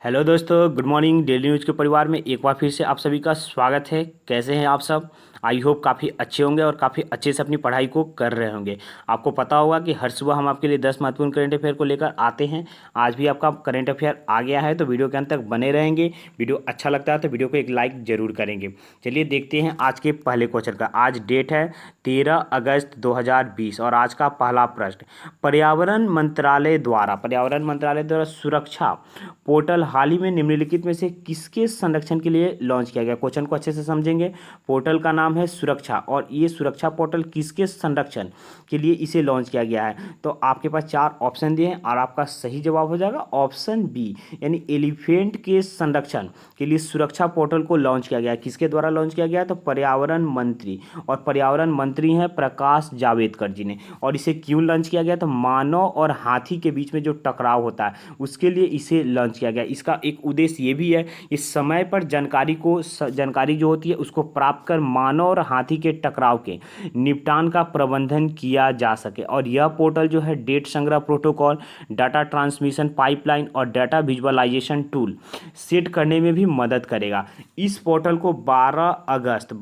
Hello दोस्तों, good morning. Daily news के परिवार में एक बार फिर से आप सभी का स्वागत है। कैसे हैं आप सब? आई होप काफ़ी अच्छे होंगे और काफ़ी अच्छे से अपनी पढ़ाई को कर रहे होंगे। आपको पता होगा कि हर सुबह हम आपके लिए 10 महत्वपूर्ण करंट अफेयर को लेकर आते हैं। आज भी आपका करंट अफेयर आ गया है, तो वीडियो के अंत तक बने रहेंगे। वीडियो अच्छा लगता है तो वीडियो को एक लाइक जरूर करेंगे। चलिए देखते हैं आज के पहले क्वेश्चन का। आज डेट है 13 अगस्त 2020 और आज का पहला प्रश्न, पर्यावरण मंत्रालय द्वारा सुरक्षा पोर्टल हाल ही में निम्नलिखित में से किसके संरक्षण के लिए लॉन्च किया गया। क्वेश्चन को अच्छे से समझेंगे। पोर्टल का नाम है सुरक्षा और ये सुरक्षा पोर्टल किसके संरक्षण के लिए इसे लॉन्च किया गया है। तो आपके पास चार ऑप्शन दिए हैं और आपका सही जवाब हो जाएगा ऑप्शन बी, यानी एलिफेंट के संरक्षण के लिए सुरक्षा पोर्टल को लॉन्च किया गया है। किसके द्वारा लॉन्च किया गया है? तो पर्यावरण मंत्री, और पर्यावरण मंत्री हैं प्रकाश जावड़ेकर जी ने। और इसे क्यों लॉन्च किया गया? तो मानव और हाथी के बीच में जो टकराव होता है उसके लिए इसे लॉन्च किया गया। इसका एक उद्देश्य ये भी है, इस समय पर जानकारी जो होती है उसको प्राप्त कर मानव और हाथी के टकराव के निपटान का प्रबंधन किया जा सके। और यह पोर्टल जो है डेटा संग्रह प्रोटोकॉल, डाटा ट्रांसमिशन पाइपलाइन और डाटा विजुअलाइजेशन टूल सेट करने में भी मदद करेगा। इस पोर्टल को 12 अगस्त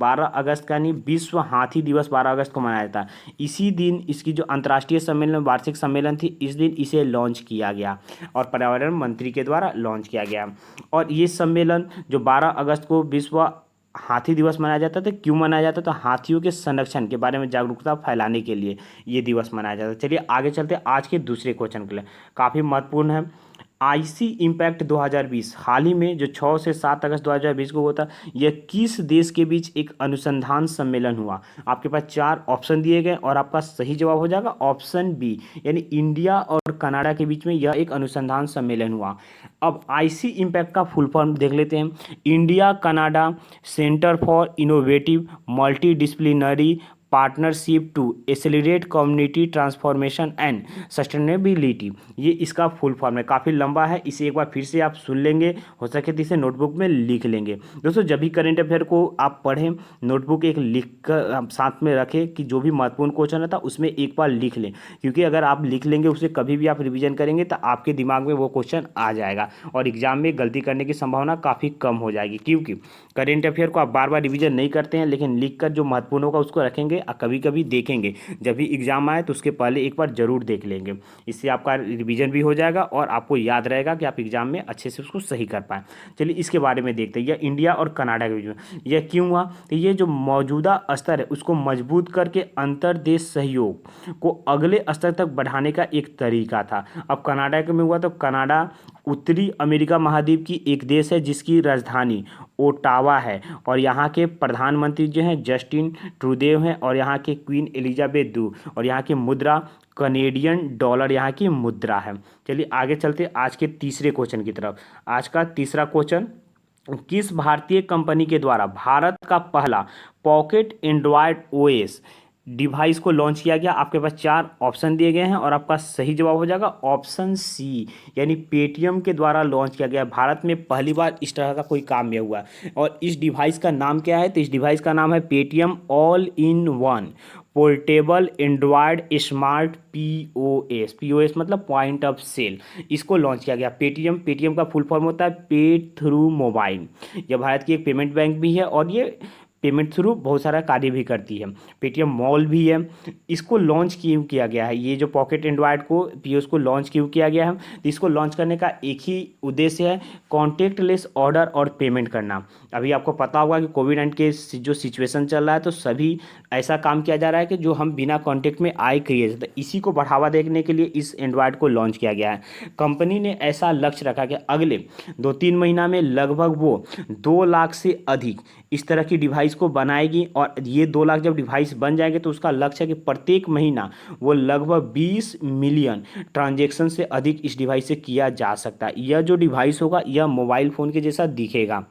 का यानी विश्व हाथी दिवस 12 अगस्त को मनाया जाता है। इसी दिन इसकी जो अंतर्राष्ट्रीय सम्मेलन, वार्षिक सम्मेलन थी, इस दिन इसे लॉन्च किया गया और पर्यावरण मंत्री के द्वारा लॉन्च किया गया। और ये सम्मेलन जो 12 अगस्त को विश्व हाथी दिवस मनाया जाता था, क्यों मनाया जाता? तो हाथियों के संरक्षण के बारे में जागरूकता फैलाने के लिए ये दिवस मनाया जाता है। चलिए आगे चलते हैं आज के दूसरे क्वेश्चन के लिए, काफ़ी महत्वपूर्ण है। आईसी इम्पैक्ट 2020 हाल ही में जो 6 से 7 अगस्त 2020 को हुआ था, यह किस देश के बीच एक अनुसंधान सम्मेलन हुआ? आपके पास चार ऑप्शन दिए गए और आपका सही जवाब हो जाएगा ऑप्शन बी, यानी इंडिया और कनाडा के बीच में यह एक अनुसंधान सम्मेलन हुआ। अब आईसी इम्पैक्ट का फुल फॉर्म देख लेते हैं। India Canada centre for innovative multi disciplinary partnership to accelerate community transformation and sustainability, ये इसका फुल फॉर्म है। काफ़ी लंबा है, इसे एक बार फिर से आप सुन लेंगे, हो सके तो इसे नोटबुक में लिख लेंगे। दोस्तों जब भी करंट अफेयर को आप पढ़ें, नोटबुक एक लिख कर आप साथ में रखें कि जो भी महत्वपूर्ण क्वेश्चन रहता है उसमें एक बार लिख लें, क्योंकि अगर आप लिख लेंगे उसे कभी भी आप रिवीजन करेंगे तो आपके दिमाग में वो क्वेश्चन आ जाएगा और एग्जाम में गलती करने की संभावना काफ़ी कम हो जाएगी। क्योंकि करेंट अफेयर को आप बार बार रिवीजन नहीं करते हैं, लेकिन लिख कर जो महत्वपूर्ण होगा उसको रखेंगे और कभी कभी देखेंगे। जब भी एग्जाम आए तो उसके पहले एक बार जरूर देख लेंगे, इससे आपका रिवीजन भी हो जाएगा और आपको याद रहेगा कि आप एग्जाम में अच्छे से उसको सही कर पाएँ। चलिए इसके बारे में देखते हैं। यह इंडिया और कनाडा के बीच में यह क्यों हुआ? तो ये जो मौजूदा स्तर है उसको मजबूत करके अंतर्देश सहयोग को अगले स्तर तक बढ़ाने का एक तरीका था। अब कनाडा के में हुआ तो कनाडा उत्तरी अमेरिका महाद्वीप की एक देश है जिसकी राजधानी ओटावा है और यहाँ के प्रधानमंत्री जो हैं जस्टिन ट्रूडेव हैं और यहाँ के क्वीन एलिजाबेथ दू, और यहाँ की मुद्रा कनेडियन डॉलर यहाँ की मुद्रा है। चलिए आगे चलते आज के तीसरे क्वेश्चन की तरफ। आज का तीसरा क्वेश्चन, किस भारतीय कंपनी के द्वारा भारत का पहला पॉकेट एंड्रॉयड ओएस डिवाइस को लॉन्च किया गया? आपके पास चार ऑप्शन दिए गए हैं और आपका सही जवाब हो जाएगा ऑप्शन सी, यानी पेटीएम के द्वारा लॉन्च किया गया। भारत में पहली बार इस तरह का कोई काम यह हुआ है। और इस डिवाइस का नाम क्या है? तो इस डिवाइस का नाम है Paytm all in one portable Android smart POS. POS मतलब पॉइंट ऑफ सेल, इसको लॉन्च किया गया। पेटीएम का फुल फॉर्म होता है पे थ्रू मोबाइल। यह भारत की एक पेमेंट बैंक भी है और ये पेमेंट थ्रू बहुत सारा कार्य भी करती है। पेटीएम मॉल भी है। इसको लॉन्च क्यों किया गया है? ये जो पॉकेट एंड्रॉयड को पीओएस को लॉन्च क्यों किया गया है? तो इसको लॉन्च करने का एक ही उद्देश्य है, कॉन्टेक्टलेस ऑर्डर और पेमेंट करना। अभी आपको पता होगा कि कोविड-19 के जो सिचुएशन चल रहा है तो सभी ऐसा काम किया जा रहा है कि जो हम बिना कॉन्टेक्ट में आए क्रिएट, तो इसी को बढ़ावा देने के लिए इस एंड्रॉयड को लॉन्च किया गया है। कंपनी ने ऐसा लक्ष्य रखा कि अगले 2-3 महीना में लगभग वो 2 लाख से अधिक इस तरह की डिवाइस को बनाएगी और ये 2 लाख जब डिवाइस बन जाएंगे तो उसका लक्ष्य है कि प्रत्येक महीना वो लगभग 20 मिलियन ट्रांजैक्शन से अधिक इस डिवाइस से किया जा सकता है। यह जो डिवाइस होगा यह मोबाइल फ़ोन के जैसा दिखेगा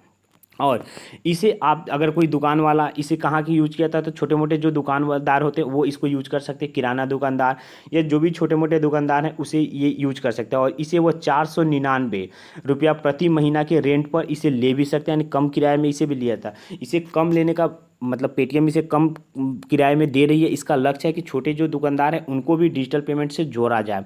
और इसे आप अगर कोई दुकान वाला इसे कहाँ की यूज किया था, तो छोटे मोटे जो दुकानदार होते हैं वो इसको यूज कर सकते हैं। किराना दुकानदार या जो भी छोटे मोटे दुकानदार हैं उसे ये यूज कर सकते हैं और इसे वो 499 रुपया प्रति महीना के रेंट पर इसे ले भी सकते हैं, यानी कम किराए में इसे भी लिया था। इसे कम लेने का मतलब पेटीएम इसे कम किराए में दे रही है। इसका लक्ष्य है कि छोटे जो दुकानदार हैं उनको भी डिजिटल पेमेंट से जोड़ा जाए।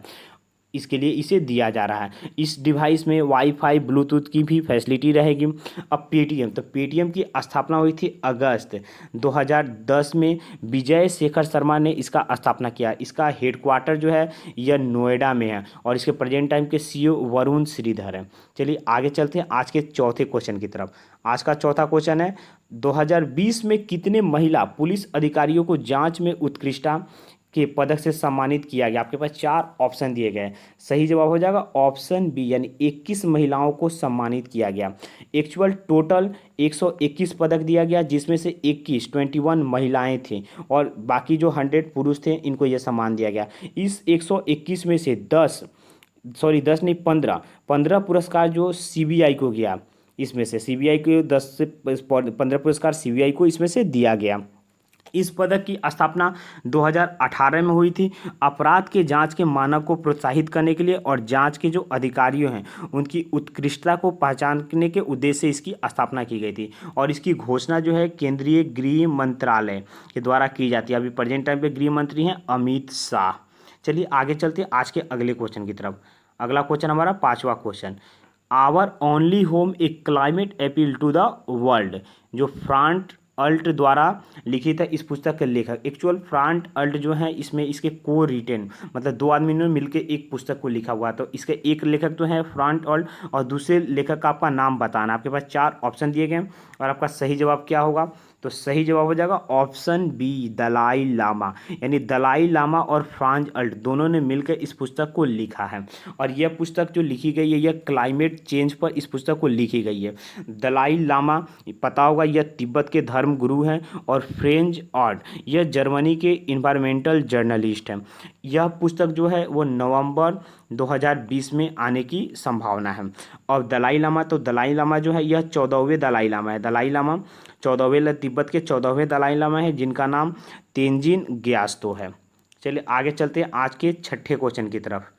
इसके लिए इसे दिया जा रहा है। इस डिवाइस में वाईफाई ब्लूटूथ की भी फैसिलिटी रहेगी। अब पेटीएम, तो पेटीएम की स्थापना हुई थी अगस्त 2010 में। विजय शेखर शर्मा ने इसका स्थापना किया। इसका हेडक्वार्टर जो है यह नोएडा में है और इसके प्रेजेंट टाइम के सीईओ वरुण श्रीधर हैं। चलिए आगे चलते हैं आज के चौथे क्वेश्चन की तरफ। आज का चौथा क्वेश्चन है 2020 में कितने महिला पुलिस अधिकारियों को जांच में उत्कृष्टता के पदक से सम्मानित किया गया? आपके पास 4 ऑप्शन दिए गए। सही जवाब हो जाएगा ऑप्शन बी, यानी 21 महिलाओं को सम्मानित किया गया। एक्चुअल टोटल 121 पदक दिया गया, जिसमें से 21 महिलाएं थी और बाकी जो 100 पुरुष थे इनको यह सम्मान दिया गया। इस 121 में से 10 नहीं 15 पुरस्कार जो सीबीआई को गया। इसमें से सीबीआई को 10 से 15 पुरस्कार सीबीआई को इसमें से दिया गया। इस पदक की स्थापना 2018 में हुई थी। अपराध के जांच के मानक को प्रोत्साहित करने के लिए और जांच के जो अधिकारियों हैं उनकी उत्कृष्टता को पहचानने के उद्देश्य से इसकी स्थापना की गई थी और इसकी घोषणा जो है केंद्रीय गृह मंत्रालय के द्वारा की जाती है। अभी प्रेजेंट टाइम पे गृह मंत्री हैं अमित शाह। चलिए आगे चलते हैं आज के अगले क्वेश्चन की तरफ। अगला क्वेश्चन हमारा 5वां question, our only home a climate appeal to the world, जो फ्रांट अल्ट द्वारा लिखित है। इस पुस्तक के लेखक एक्चुअल फ्रांट अल्ट जो है इसमें इसके को रिटेन मतलब 2 आदमी ने मिलकर एक पुस्तक को लिखा हुआ है। तो इसके एक लेखक तो है फ्रांट अल्ट और दूसरे लेखक का आपका नाम बताना। आपके पास 4 ऑप्शन दिए गए और आपका सही जवाब क्या होगा? तो सही जवाब हो जाएगा ऑप्शन बी, दलाई लामा। यानी दलाई लामा और फ्रांज अल्ट दोनों ने मिलकर इस पुस्तक को लिखा है और यह पुस्तक जो लिखी गई है यह क्लाइमेट चेंज पर इस पुस्तक को लिखी गई है। दलाई लामा पता होगा यह तिब्बत के धर्म गुरु हैं और फ्रेंच आर्ट यह जर्मनी के इन्वायरमेंटल जर्नलिस्ट हैं। यह पुस्तक जो है वो नवंबर 2020 में आने की संभावना है। और दलाई लामा, तो दलाई लामा जो है यह 14वें दलाई लामा है। दलाई लामा 14वें तिब्बत के 14वें दलाई लामा है जिनका नाम तेंजिन ग्यात्सो है। चलिए आगे चलते हैं आज के 6ठे क्वेश्चन की तरफ।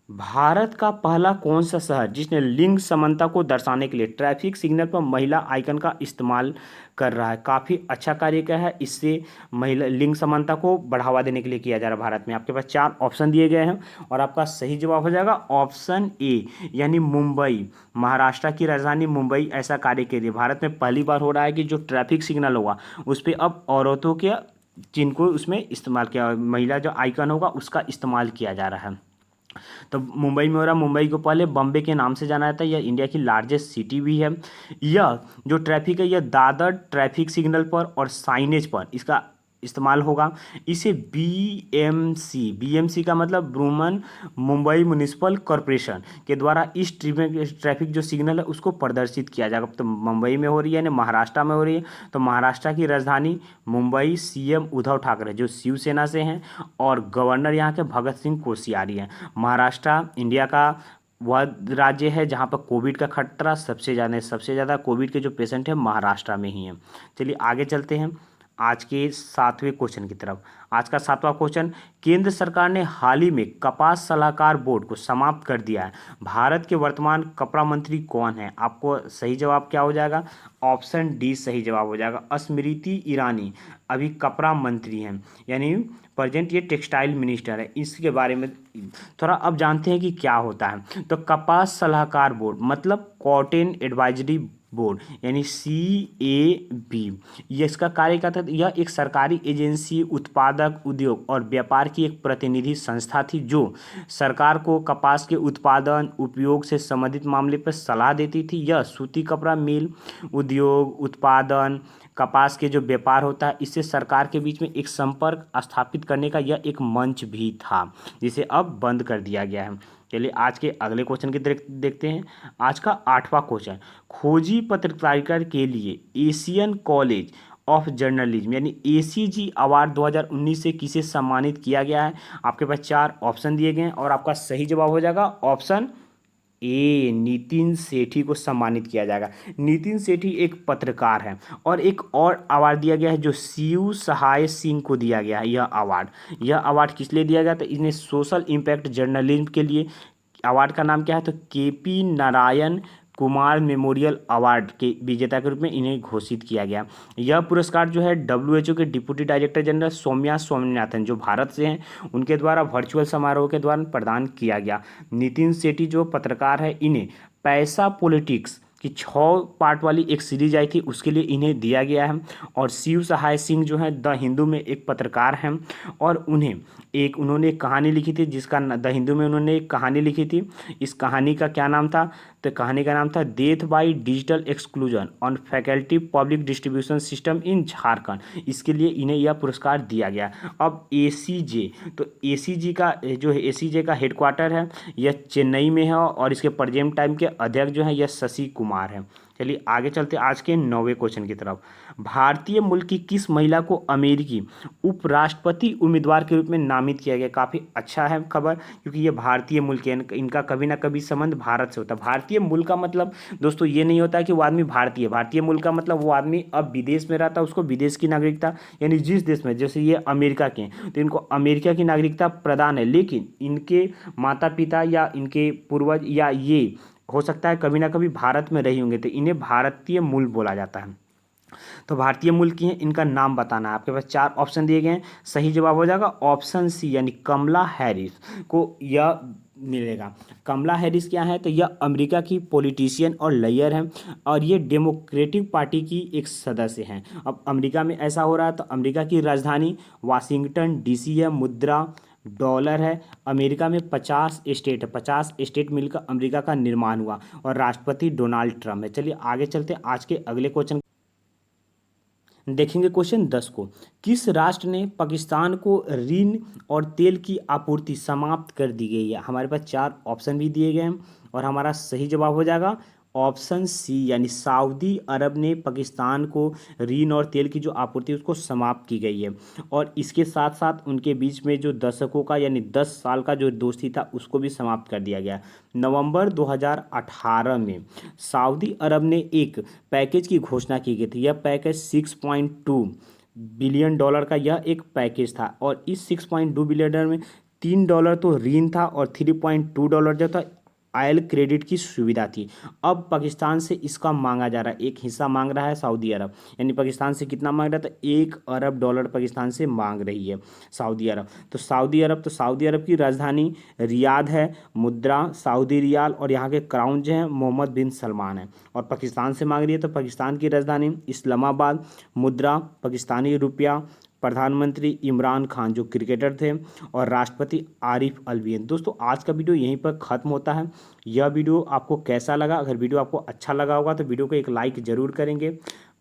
भारत का पहला कौन सा शहर जिसने लिंग समानता को दर्शाने के लिए ट्रैफिक सिग्नल पर महिला आइकन का इस्तेमाल कर रहा है? काफ़ी अच्छा कार्य किया है। इससे महिला लिंग समानता को बढ़ावा देने के लिए किया जा रहा है भारत में। आपके पास 4 ऑप्शन दिए गए हैं और आपका सही जवाब हो जाएगा ऑप्शन ए, यानी मुंबई। महाराष्ट्र की राजधानी मुंबई ऐसा कार्य के लिए भारत में पहली बार हो रहा है कि जो ट्रैफिक सिग्नल होगा उस पर अब औरतों के चिन्ह को उसमें इस्तेमाल किया, महिला जो आइकन होगा उसका इस्तेमाल किया जा रहा है। तो मुंबई में हो रहा। मुंबई को पहले बम्बे के नाम से जाना जाता है। यह इंडिया की लार्जेस्ट सिटी भी है। यह जो ट्रैफिक है यह दादर ट्रैफिक सिग्नल पर और साइनेज पर इसका इस्तेमाल होगा। इसे बीएमसी का मतलब ब्रूमन मुंबई म्युनिसिपल कॉरपोरेशन के द्वारा इस ट्रैफिक जो सिग्नल है उसको प्रदर्शित किया जाएगा। तो मुंबई में हो रही है यानी महाराष्ट्र में हो रही है। तो महाराष्ट्र की राजधानी मुंबई, सीएम उद्धव ठाकरे जो शिवसेना से हैं और गवर्नर यहाँ के भगत सिंह कोश्यारी हैं। महाराष्ट्र इंडिया का वह राज्य है जहाँ पर कोविड का खतरा सबसे ज़्यादा कोविड के जो पेशेंट हैं महाराष्ट्र में ही हैं। चलिए आगे चलते हैं आज के 7वें क्वेश्चन की तरफ। आज का 7वां क्वेश्चन, केंद्र सरकार ने हाल ही में कपास सलाहकार बोर्ड को समाप्त कर दिया है। भारत के वर्तमान कपड़ा मंत्री कौन है? आपको सही जवाब क्या हो जाएगा? ऑप्शन डी सही जवाब हो जाएगा। स्मृति ईरानी अभी कपड़ा मंत्री हैं, यानी प्रेजेंट ये टेक्सटाइल मिनिस्टर है। इसके बारे में थोड़ा अब जानते हैं कि क्या होता है। तो कपास सलाहकार बोर्ड मतलब कॉटन एडवाइजरी बोर्ड यानी CAB, ये इसका कार्य क्या था? यह एक सरकारी एजेंसी, उत्पादक, उद्योग और व्यापार की एक प्रतिनिधि संस्था थी जो सरकार को कपास के उत्पादन उपयोग से संबंधित मामले पर सलाह देती थी। यह सूती कपड़ा मिल उद्योग, उत्पादन, कपास के जो व्यापार होता है इससे सरकार के बीच में एक संपर्क स्थापित करने का यह एक मंच भी था, जिसे अब बंद कर दिया गया है। चलिए आज के अगले क्वेश्चन की देखते हैं। आज का 8वां क्वेश्चन, खोजी पत्रकारिता के लिए एशियन कॉलेज ऑफ जर्नलिज्म यानी ACG अवार्ड 2019 से किसे सम्मानित किया गया है? आपके पास 4 ऑप्शन दिए गए हैं और आपका सही जवाब हो जाएगा ऑप्शन ए, नितिन सेठी को सम्मानित किया जाएगा। नितिन सेठी एक पत्रकार हैं और एक और अवार्ड दिया गया है जो शिव सहाय सिंह को दिया गया है। यह अवार्ड किस लिए दिया गया? तो इन्हें सोशल इम्पैक्ट जर्नलिज्म के लिए। अवार्ड का नाम क्या है? तो KP Narayan Kumar memorial award के विजेता के रूप में इन्हें घोषित किया गया। यह पुरस्कार जो है WHO के deputy director general Soumya Swaminathan जो भारत से हैं उनके द्वारा वर्चुअल समारोह के द्वारा प्रदान किया गया। नितिन सेठी जो पत्रकार है इन्हें पैसा पॉलिटिक्स की 6 पार्ट वाली एक सीरीज आई थी उसके लिए इन्हें दिया गया है। और शिव सहाय सिंह जो है द हिंदू में एक पत्रकार हैं और उन्होंने एक कहानी लिखी थी जिसका द हिंदू में उन्होंने एक कहानी लिखी थी। इस कहानी का क्या नाम था? तो कहानी का नाम था death by digital exclusion on faculty public distribution system in Jharkhand. इसके लिए इन्हें यह पुरस्कार दिया गया। अब ACJ, तो ACG का जो है ACJ का हेडक्वार्टर है यह चेन्नई में है और इसके प्रेजेंट टाइम के अध्यक्ष जो है यह शशि कुमार है। चलिए आगे चलते आज के 9वें क्वेश्चन की तरफ। भारतीय मूल की किस महिला को अमेरिकी उपराष्ट्रपति उम्मीदवार के रूप में नामित किया गया? काफ़ी अच्छा है खबर क्योंकि ये भारतीय मूल के इनका कभी ना कभी संबंध भारत से होता है। भारतीय मूल का मतलब दोस्तों ये नहीं होता कि वो आदमी भारतीय मूल का मतलब वो आदमी अब विदेश में रहता है उसको विदेश की नागरिकता, यानी जिस देश में, जैसे ये अमेरिका के हैं तो इनको अमेरिका की नागरिकता प्रदान है, लेकिन इनके माता पिता या इनके पूर्वज या ये हो सकता है कभी ना कभी भारत में रही होंगे तो इन्हें भारतीय मूल बोला जाता है। तो भारतीय मूल की हैं, इनका नाम बताना है। आपके पास 4 ऑप्शन दिए गए हैं, सही जवाब हो जाएगा ऑप्शन सी यानी कमला हैरिस को यह मिलेगा। कमला हैरिस क्या है? तो यह अमेरिका की पॉलिटिशियन और लॉयर हैं और ये डेमोक्रेटिक पार्टी की एक सदस्य हैं। अब अमेरिका में ऐसा हो रहा है तो अमेरिका की राजधानी वाशिंगटन DC है, मुद्रा डॉलर है। अमेरिका में 50 स्टेट है, 50 स्टेट मिलकर अमेरिका का निर्माण हुआ और राष्ट्रपति डोनाल्ड ट्रम्प है। चलिए आगे चलते हैं आज के अगले क्वेश्चन देखेंगे। क्वेश्चन 10 को, किस राष्ट्र ने पाकिस्तान को ऋण और तेल की आपूर्ति समाप्त कर दी गई है? हमारे पास 4 ऑप्शन भी दिए गए हैं और हमारा सही जवाब हो जाएगा ऑप्शन सी यानी सऊदी अरब ने पाकिस्तान को ऋण और तेल की जो आपूर्ति उसको समाप्त की गई है। और इसके साथ साथ उनके बीच में जो दशकों का यानी 10 साल का जो दोस्ती था उसको भी समाप्त कर दिया गया। नवंबर 2018 में सऊदी अरब ने एक पैकेज की घोषणा की गई थी। यह पैकेज $6.2 बिलियन का यह एक पैकेज था और इस $6.2 बिलियन में $3 तो ऋण था और $3.2 जो था ऑयल क्रेडिट की सुविधा थी। अब पाकिस्तान से इसका मांगा जा रहा है, एक हिस्सा मांग रहा है सऊदी अरब, यानी पाकिस्तान से कितना मांग रहा था? $1 अरब पाकिस्तान से मांग रही है सऊदी अरब। तो सऊदी अरब की राजधानी रियाद है, मुद्रा सऊदी रियाल और यहाँ के क्राउन जो हैं मोहम्मद बिन सलमान है। और पाकिस्तान से मांग रही है तो पाकिस्तान की राजधानी इस्लामाबाद, मुद्रा पाकिस्तानी रुपया, प्रधानमंत्री इमरान खान जो क्रिकेटर थे और राष्ट्रपति आरिफ अलवी हैं। दोस्तों आज का वीडियो यहीं पर ख़त्म होता है। यह वीडियो आपको कैसा लगा? अगर वीडियो आपको अच्छा लगा होगा तो वीडियो को एक लाइक ज़रूर करेंगे।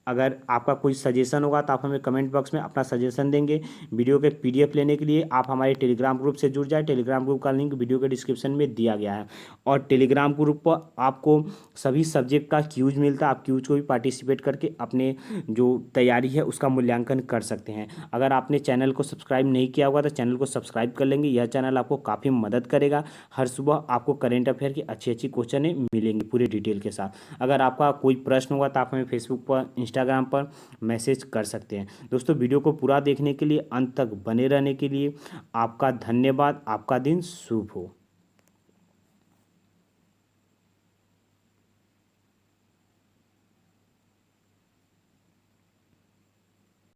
अगर आपका कोई सजेशन होगा तो आप हमें कमेंट बॉक्स में अपना सजेशन देंगे। वीडियो के PDF लेने के लिए आप हमारे टेलीग्राम ग्रुप से जुड़ जाए। टेलीग्राम ग्रुप का लिंक वीडियो के डिस्क्रिप्शन में दिया गया है और टेलीग्राम ग्रुप पर आपको सभी सब्जेक्ट का क्यूज मिलता है। आप क्यूज को भी पार्टिसिपेट करके अपने जो तैयारी है उसका मूल्यांकन कर सकते हैं। अगर आपने चैनल को सब्सक्राइब नहीं किया होगा तो चैनल को सब्सक्राइब कर लेंगे। यह चैनल आपको काफ़ी मदद करेगा। हर सुबह आपको करेंट अफेयर की अच्छी अच्छी क्वेश्चन मिलेंगे पूरे डिटेल के साथ। अगर आपका कोई प्रश्न होगा तो आप हमें फेसबुक पर इंस्टाग्राम पर मैसेज कर सकते हैं। दोस्तों वीडियो को पूरा देखने के लिए, अंत तक बने रहने के लिए आपका धन्यवाद। आपका दिन शुभ हो।